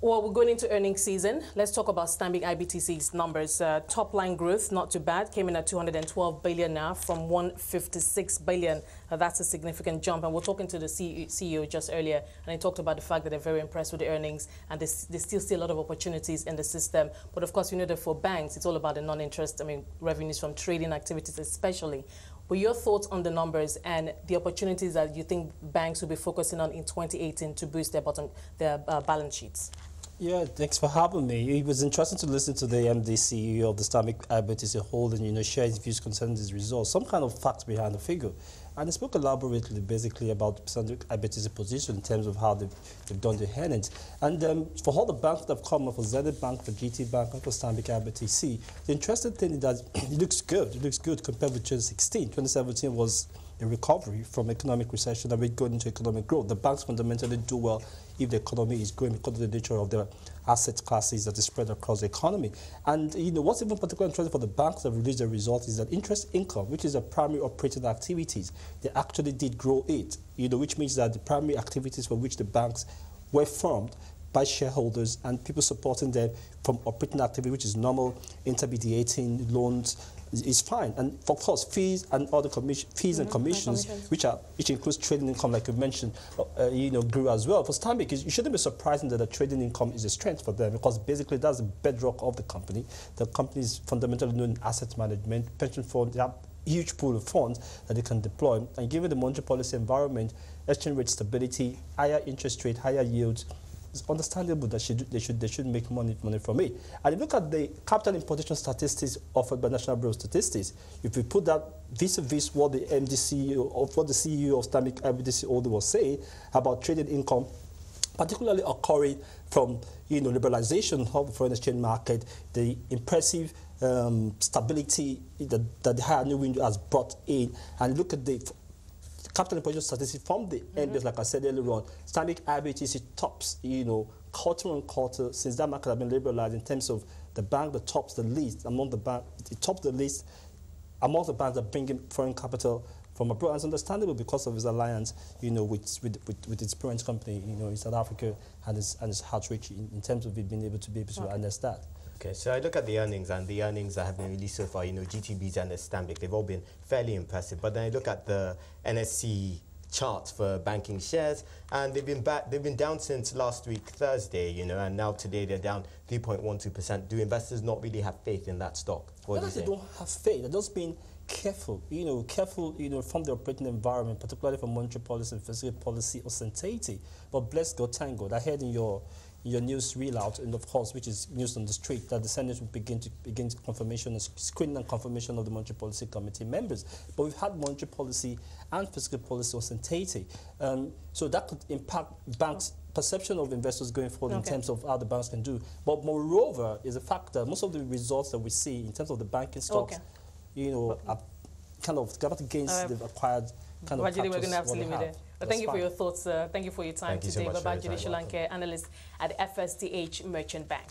Well, we're going into earnings season. Let's talk about Stanbic IBTC's numbers. Top line growth, not too bad, came in at 212 billion now from 156 billion. That's a significant jump. And we're talking to the CEO just earlier, and he talked about the fact that they're very impressed with the earnings, and they still see a lot of opportunities in the system. But of course, we know that for banks, it's all about the non-interest, revenues from trading activities especially. But your thoughts on the numbers and the opportunities that you think banks will be focusing on in 2018 to boost their balance sheets? Yeah, thanks for having me. It was interesting to listen to the MD CEO of the Stanbic IBTC Holding, share his views concerning these results, some kind of facts behind the figure. And he spoke elaborately, basically, about the Stanbic IBTC position in terms of how they've done their earnings. And for all the banks that have come up, for Zenith Bank, for GT Bank, and for Stanbic IBTC, the interesting thing is that it looks good. It looks good compared with 2016. 2017 was a recovery from economic recession and we're going into economic growth. The banks fundamentally do well if the economy is growing because of the nature of their asset classes that is spread across the economy. And what's even particularly interesting for the banks that released the result is that interest income, which is a primary operating activities, they actually did grow it, which means that the primary activities for which the banks were formed by shareholders and people supporting them from operating activity, which is normal, intermediating loans, is fine. And of course, fees and other fees and commissions, which includes trading income, like you mentioned, grew as well. For Stanbic, you shouldn't be surprising that the trading income is a strength for them because basically that's the bedrock of the company. The company is fundamentally known in asset management, pension funds. They have huge pool of funds that they can deploy. And given the monetary policy environment, exchange rate stability, higher interest rate, higher yields, it's understandable that they should make money from it. And if you look at the capital importation statistics offered by National Bureau of Statistics, if we put that vis-a-vis what the CEO of Stanbic IBTC Holding was saying about trading income, particularly occurring from liberalization of the foreign exchange market, the impressive stability that the higher new window has brought in, and look at the capital importation statistics from the NBS, like I said earlier on, Stanbic IBTC tops, quarter on quarter since that market has been liberalized in terms of the bank that tops the list among the bank. It tops the list among the banks that bring in foreign capital from abroad. And it's understandable because of his alliance, with its parent company, in South Africa and its outreach in terms of it being able to harness that. Okay, so I look at the earnings, and the earnings that have been released so far, GTB's and Stanbic, they've all been fairly impressive. But then I look at the NSE charts for banking shares, and they've been down since last week, Thursday, and now today they're down 3.12%. Do investors not really have faith in that stock? Well, they don't have faith. They're just being careful, from the operating environment, particularly from monetary policy and fiscal policy uncertainty. But bless God, thank God. I heard in your news reel out, and of course, which is news on the street, that the Senate will begin confirmation and screening and confirmation of the Monetary Policy Committee members. But we've had monetary policy and fiscal policy uncertainty. So that could impact banks' perception of investors going forward in terms of how the banks can do. But moreover, is the fact that most of the results that we see in terms of the banking stocks, are kind of capital gains they've acquired. We're going to have to leave it there. But thank you for your thoughts. Thank you for your time today. Babajide Solanke, analyst at FSTH Merchant Bank.